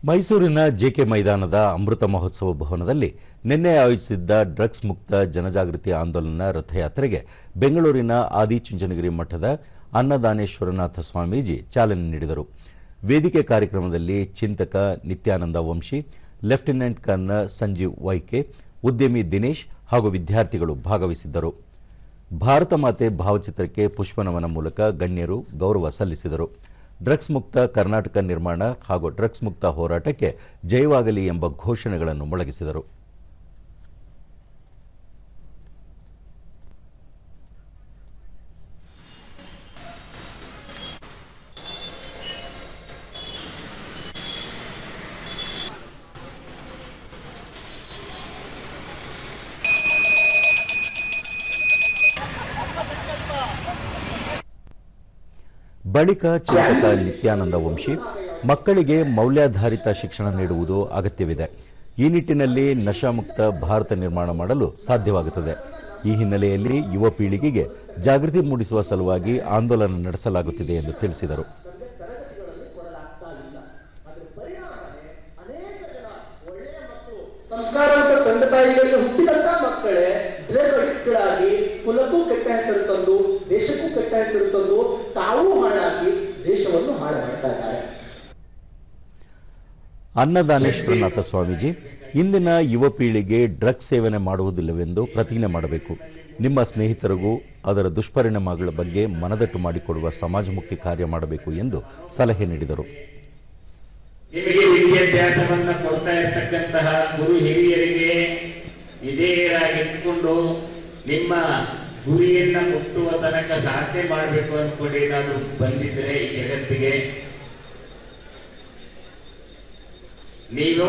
ಮೈಸೂರಿನ ಜೆಕೆ ಮೈದಾನದ ಅಮೃತ ಮಹೋತ್ಸವ ಭವನದಲ್ಲಿ ನಿನ್ನೆ ಆಯೋಜಿಸಿದ್ದ ಡ್ರಗ್ಸ್ ಮುಕ್ತ ಜನಜಾಗೃತಿ ಆಂದೋಲನ ರಥಯಾತ್ರೆಗೆ ಬೆಂಗಳೂರಿನ ಆದಿಚುಂಚನಗಿರಿ ಮಠದ ಅನ್ನದಾನೇಶ್ವರನಾಥ ಸ್ವಾಮೀಜಿ ಚಾಲನೆ ನೀಡಿದರು. ವೇದಿಕೆ ಕಾರ್ಯಕ್ರಮದಲ್ಲಿ ಚಿಂತಕ Nityananda Vamshi, lieutenant colonel Sanjeev Y K, ಉದ್ಯಮಿ ದಿನೇಶ್ ಹಾಗೂ ವಿದ್ಯಾರ್ಥಿಗಳು ಭಾಗವಹಿಸಿದ್ದರು. ಭಾರತ ಮಾತೆ ಭಾವಚಿತ್ರಕ್ಕೆ ಪುಷ್ಪನಮನ ಮೂಲಕ ಗಣ್ಯರು ಗೌರವ ಸಲ್ಲಿಸಿದರು. ಡ್ರಗ್ಸ್ ಮುಕ್ತ ಕರ್ನಾಟಕ ನಿರ್ಮಾಣ ಹಾಗೂ ಡ್ರಗ್ಸ್ ಮುಕ್ತ ಹೋರಾಟಕ್ಕೆ ಜಯವಾಗಲಿ ಎಂಬ ಘೋಷಣೆಗಳನ್ನು ಮೊಳಗಿಸಿದರು. ಬಳಿಕ ಚಿಂತಕ ನಿತ್ಯಾನಂದ ವಂಶಿ, ಮಕ್ಕಳಿಗೆ ಮೌಲ್ಯಾಧಾರಿತ ಶಿಕ್ಷಣ ನೀಡುವುದು ಅಗತ್ಯವಿದೆ. ಈ ನಿಟ್ಟಿನಲ್ಲಿ ನಶಾಮುಕ್ತ ಭಾರತ ನಿರ್ಮಾಣ ಮಾಡಲು ಸಾಧ್ಯವಾಗುತ್ತದೆ. ಈ ಹಿನ್ನೆಲೆಯಲ್ಲಿ ಯುವ ಪೀಳಿಗೆಗೆ ಜಾಗೃತಿ ಮೂಡಿಸುವ ಸಲುವಾಗಿ ಆಂದೋಲನ ನಡೆಸಲಾಗುತ್ತಿದೆ ಎಂದು ತಿಳಿಸಿದರು. ಸಂಸ್ಕಾರವಂತ ತಂದೆ ತಾಯಿಗಳಿಗೆ ಹುಟ್ಟಿದಂತ ಮಕ್ಕಳೇ ಡ್ರಗ್ ಅಡಿಕ್ಟ್ಗಳಾಗಿ ಕುಲಕ್ಕೂ ಕೆಟ್ಟ ಹೆಸರು ತಂದು, ದೇಶಕ್ಕೂ ಕೆಟ್ಟ ಹೆಸರು ತಂದು, ತಾವೂ ಹಾಳಾಗಿ ದೇಶವನ್ನು ಹಾಳು ಮಾಡ್ತಾ ಇದ್ದಾರೆ. ಅನ್ನದಾನೇಶ್ವರನಾಥ ಸ್ವಾಮೀಜಿ, ಇಂದಿನ ಯುವ ಪೀಳಿಗೆ ಡ್ರಗ್ಸ್ ಸೇವನೆ ಮಾಡುವುದಿಲ್ಲವೆಂದು ಪ್ರತಿಜ್ಞೆ ಮಾಡಬೇಕು. ನಿಮ್ಮ ಸ್ನೇಹಿತರಿಗೂ ಅದರ ದುಷ್ಪರಿಣಾಮಗಳ ಬಗ್ಗೆ ಮನದಟ್ಟು ಮಾಡಿಕೊಡುವ ಸಮಾಜಮುಖಿ ಕಾರ್ಯ ಮಾಡಬೇಕು ಎಂದು ಸಲಹೆ ನೀಡಿದರು. ನಿಮಗೆ ವಿದ್ಯಾಭ್ಯಾಸವನ್ನ ಕೊಡ್ತಾ ಇರತಕ್ಕಂತಹ ಗುರು ಹಿರಿಯರಿಗೆ ವಿಧೇಯರಾಗಿಟ್ಟುಕೊಂಡು ನಿಮ್ಮ ಗುರಿಯನ್ನ ಮುಟ್ಟುವ ತನಕ ಸಾಧನೆ ಮಾಡಬೇಕು ಅಂದ್ಕೊಂಡು ಏನಾದರೂ ಬಂದಿದ್ರೆ ಈ ಜಗತ್ತಿಗೆ ನೀವು